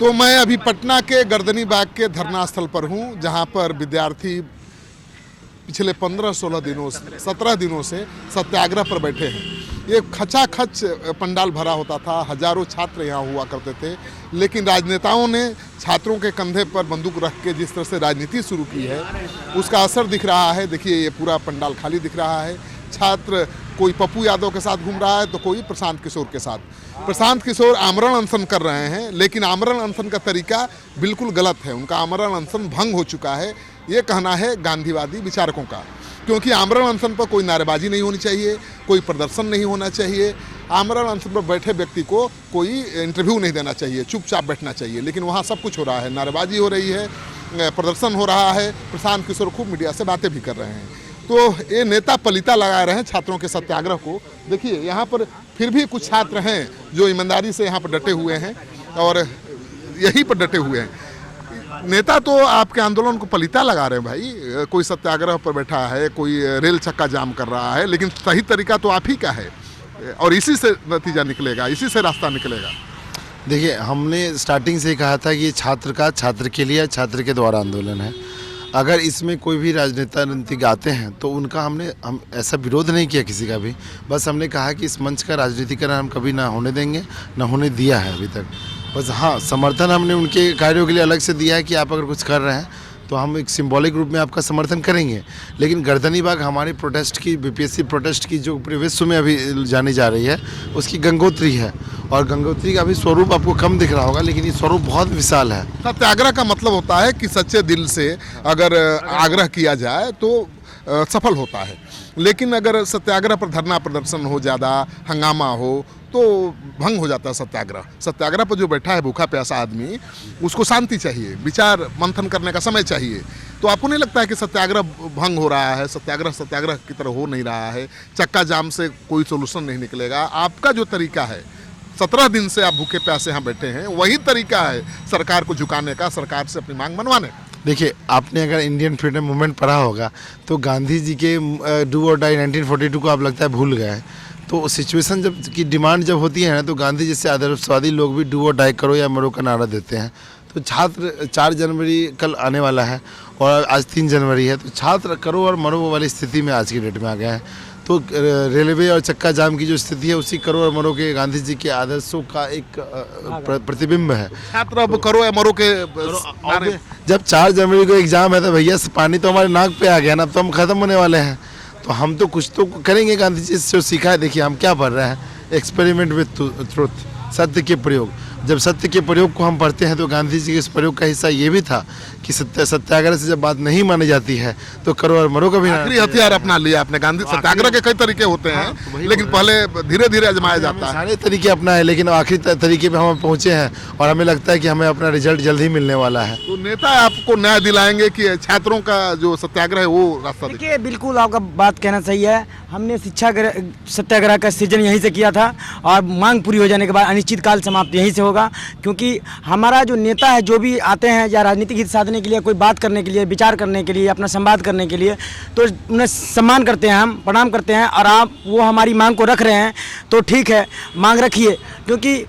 तो मैं अभी पटना के गर्दनी बाग के धरना स्थल पर हूं, जहां पर विद्यार्थी पिछले 15-16 दिनों से 17 दिनों से सत्याग्रह पर बैठे हैं। ये खचाखच पंडाल भरा होता था, हजारों छात्र यहाँ हुआ करते थे, लेकिन राजनेताओं ने छात्रों के कंधे पर बंदूक रख के जिस तरह से राजनीति शुरू की है, उसका असर दिख रहा है। देखिए, ये पूरा पंडाल खाली दिख रहा है। छात्र, कोई पप्पू यादव के साथ घूम रहा है तो कोई प्रशांत किशोर के साथ। प्रशांत किशोर आमरण अनशन कर रहे हैं, लेकिन आमरण अनशन का तरीका बिल्कुल गलत है। उनका आमरण अनशन भंग हो चुका है, ये कहना है गांधीवादी विचारकों का। क्योंकि आमरण अनशन पर कोई नारेबाजी नहीं होनी चाहिए, कोई प्रदर्शन नहीं होना चाहिए। आमरण अनशन पर बैठे व्यक्ति को कोई इंटरव्यू नहीं देना चाहिए, चुपचाप बैठना चाहिए। लेकिन वहाँ सब कुछ हो रहा है, नारेबाजी हो रही है, प्रदर्शन हो रहा है। प्रशांत किशोर खूब मीडिया से बातें भी कर रहे हैं। तो ये नेता पलीता लगा रहे हैं छात्रों के सत्याग्रह को। देखिए, यहाँ पर फिर भी कुछ छात्र हैं जो ईमानदारी से यहाँ पर डटे हुए हैं और यहीं पर डटे हुए हैं। नेता तो आपके आंदोलन को पलीता लगा रहे हैं भाई। कोई सत्याग्रह पर बैठा है, कोई रेल चक्का जाम कर रहा है, लेकिन सही तरीका तो आप ही का है और इसी से नतीजा निकलेगा, इसी से रास्ता निकलेगा। देखिए, हमने स्टार्टिंग से ही कहा था कि ये छात्र का छात्र के लिए, छात्र के द्वारा आंदोलन है। अगर इसमें कोई भी राजनीतिक आते हैं तो उनका हम ऐसा विरोध नहीं किया किसी का भी। बस हमने कहा कि इस मंच का राजनीतिकरण हम कभी ना होने देंगे, ना होने दिया है अभी तक। बस हाँ, समर्थन हमने उनके कार्यों के लिए अलग से दिया है कि आप अगर कुछ कर रहे हैं तो हम एक सिंबॉलिक रूप में आपका समर्थन करेंगे। लेकिन गर्दनी बाग हमारी प्रोटेस्ट की, बीपीएससी प्रोटेस्ट की जो विश्व में अभी जानी जा रही है, उसकी गंगोत्री है। और गंगोत्री का भी स्वरूप आपको कम दिख रहा होगा, लेकिन ये स्वरूप बहुत विशाल है। सत्याग्रह का मतलब होता है कि सच्चे दिल से अगर आग्रह किया जाए तो सफल होता है। लेकिन अगर सत्याग्रह पर धरना प्रदर्शन हो, ज़्यादा हंगामा हो, तो भंग हो जाता है सत्याग्रह। सत्याग्रह पर जो बैठा है भूखा प्यासा आदमी, उसको शांति चाहिए, विचार मंथन करने का समय चाहिए। तो आपको नहीं लगता है कि सत्याग्रह भंग हो रहा है? सत्याग्रह की तरह हो नहीं रहा है। चक्का जाम से कोई सोल्यूशन नहीं निकलेगा। आपका जो तरीका है, 17 दिन से आप भूखे प्यासे यहाँ बैठे हैं, वही तरीका है सरकार को झुकाने का, सरकार से अपनी मांग मनवाने का। देखिए, आपने अगर इंडियन फ्रीडम मूवमेंट पढ़ा होगा तो गांधी जी के डू और डाई 1942 को आप लगता है भूल गए। तो सिचुएशन जब की डिमांड जब होती है ना, तो गांधी जैसे आदर्शवादी लोग भी डू और डाई करो या मरो का नारा देते हैं। तो छात्र 4 जनवरी कल आने वाला है और आज 3 जनवरी है, तो छात्र करो और मरो वाली स्थिति में आज की डेट में आ गए हैं। तो रेलवे और चक्का जाम की जो स्थिति है, उसी करो और मरो के गांधी जी के आदर्शों का एक प्रतिबिंब है। छात्र अब करो या मरो के जब 4 जनवरी को एग्जाम है तो भैया पानी तो हमारे नाक पे आ गया ना, तो हम खत्म होने वाले हैं। तो हम तो कुछ तो करेंगे। गांधी जी से जो सीखा है, देखिए हम क्या पढ़ रहे हैं, एक्सपेरिमेंट विथ ट्रुथ, सत्य के प्रयोग। जब सत्य के प्रयोग को हम पढ़ते हैं तो गांधी जी के इस प्रयोग का हिस्सा ये भी था कि सत्याग्रह से जब बात नहीं मानी जाती है तो करो और मरो का भी आखिरी हथियार अपना लिया आपने। गांधी सत्याग्रह के कई तरीके होते हैं, लेकिन पहले धीरे धीरे आजमाया जाता है। सारे तरीके अपना है, लेकिन आखिरी तरीके पे हम पहुंचे हैं और हमें लगता है कि हमें अपना रिजल्ट जल्द ही मिलने वाला है। तो नेता आपको न्याय दिलाएंगे कि छात्रों का जो सत्याग्रह है वो रास्ता? देखिए, बिल्कुल आपका बात कहना सही है। हमने शिक्षा सत्याग्रह का सृजन यहीं से किया था और मांग पूरी हो जाने के बाद अनिश्चितकाल समाप्त यहीं से होगा। क्योंकि हमारा जो नेता है, जो भी आते हैं या राजनीतिक हित साधने के लिए, कोई बात करने के लिए, विचार करने के लिए, अपना संवाद करने के लिए, तो उन्हें सम्मान करते हैं, हम प्रणाम करते हैं। और आप वो हमारी मांग को रख रहे हैं तो ठीक है, मांग रखिए। क्योंकि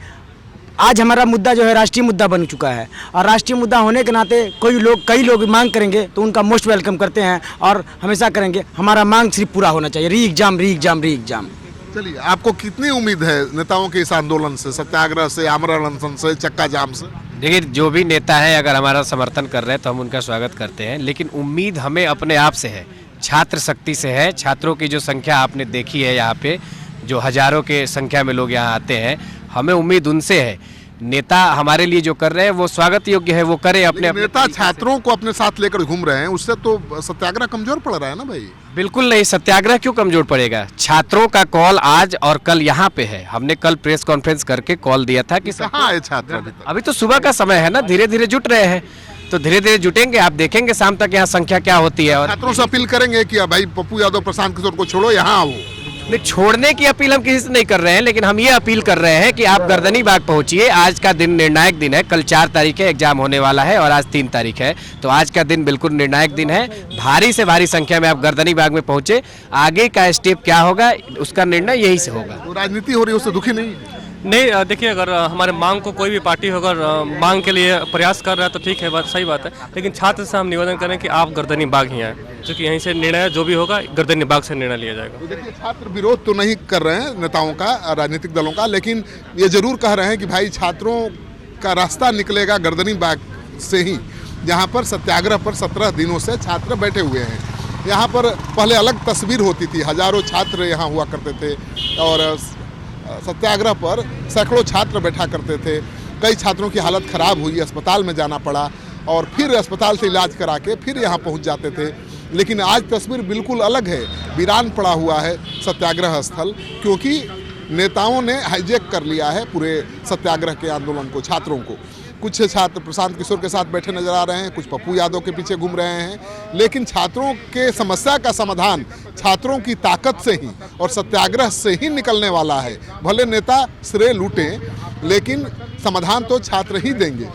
आज हमारा मुद्दा जो है राष्ट्रीय मुद्दा बन चुका है और राष्ट्रीय मुद्दा होने के नाते कई लोग मांग करेंगे तो उनका मोस्ट वेलकम करते हैं और हमेशा करेंगे। हमारा मांग सिर्फ पूरा होना चाहिए, री एग्जाम। चलिए, आपको कितनी उम्मीद है नेताओं के इस आंदोलन से, सत्याग्रह से, आमरण अनशन से, चक्का जाम से? देखिए, जो भी नेता है अगर हमारा समर्थन कर रहे हैं तो हम उनका स्वागत करते हैं, लेकिन उम्मीद हमें अपने आप से है, छात्र शक्ति से है। छात्रों की जो संख्या आपने देखी है यहाँ पे, जो हजारों के संख्या में लोग यहाँ आते हैं, हमें उम्मीद उनसे है। नेता हमारे लिए जो कर रहे हैं वो स्वागत योग्य है, वो करे अपने नेता छात्रों को अपने साथ लेकर घूम रहे हैं, उससे तो सत्याग्रह कमजोर पड़ रहा है ना भाई? बिल्कुल नहीं, सत्याग्रह क्यों कमजोर पड़ेगा? छात्रों का कॉल आज और कल यहाँ पे है। हमने कल प्रेस कॉन्फ्रेंस करके कॉल दिया था कि कहाँ है छात्र? अभी तो सुबह का समय है ना, धीरे धीरे जुट रहे हैं, तो धीरे धीरे जुटेंगे। आप देखेंगे शाम तक यहाँ संख्या क्या होती है। और छात्रों से अपील करेंगे कि भाई पप्पू यादव, प्रशांत किशोर को छोड़ो, यहाँ आओ। नहीं, छोड़ने की अपील हम किसी से नहीं कर रहे हैं, लेकिन हम ये अपील कर रहे हैं कि आप गर्दनी बाग पहुंचिए। आज का दिन निर्णायक दिन है, कल 4 तारीख है, एग्जाम होने वाला है और आज 3 तारीख है, तो आज का दिन बिल्कुल निर्णायक दिन है। भारी से भारी संख्या में आप गर्दनी बाग में पहुंचे। आगे का स्टेप क्या होगा उसका निर्णय यही से होगा। तो राजनीति हो रही है, उससे दुखी नहीं? नहीं देखिए, अगर हमारे मांग को कोई भी पार्टी अगर मांग के लिए प्रयास कर रहा है तो ठीक है, बात सही बात है, लेकिन छात्र से हम निवेदन करें कि आप गर्दनी बाग ही आए, क्योंकि यहीं से निर्णय जो भी होगा गर्दनी बाग से निर्णय लिया जाएगा। तो देखिए, छात्र विरोध तो नहीं कर रहे हैं नेताओं का, राजनीतिक दलों का, लेकिन ये जरूर कह रहे हैं कि भाई छात्रों का रास्ता निकलेगा गर्दनी बाग से ही, जहाँ पर सत्याग्रह पर 17 दिनों से छात्र बैठे हुए हैं। यहाँ पर पहले अलग तस्वीर होती थी, हजारों छात्र यहाँ हुआ करते थे और सत्याग्रह पर सैकड़ों छात्र बैठा करते थे। कई छात्रों की हालत ख़राब हुई, अस्पताल में जाना पड़ा और फिर अस्पताल से इलाज करा के फिर यहाँ पहुँच जाते थे। लेकिन आज तस्वीर बिल्कुल अलग है, वीरान पड़ा हुआ है सत्याग्रह स्थल, क्योंकि नेताओं ने हाईजैक कर लिया है पूरे सत्याग्रह के आंदोलन को, छात्रों को। कुछ छात्र प्रशांत किशोर के साथ बैठे नजर आ रहे हैं, कुछ पप्पू यादव के पीछे घूम रहे हैं, लेकिन छात्रों के समस्या का समाधान छात्रों की ताकत से ही और सत्याग्रह से ही निकलने वाला है। भले नेता श्रेय लूटें, लेकिन समाधान तो छात्र ही देंगे।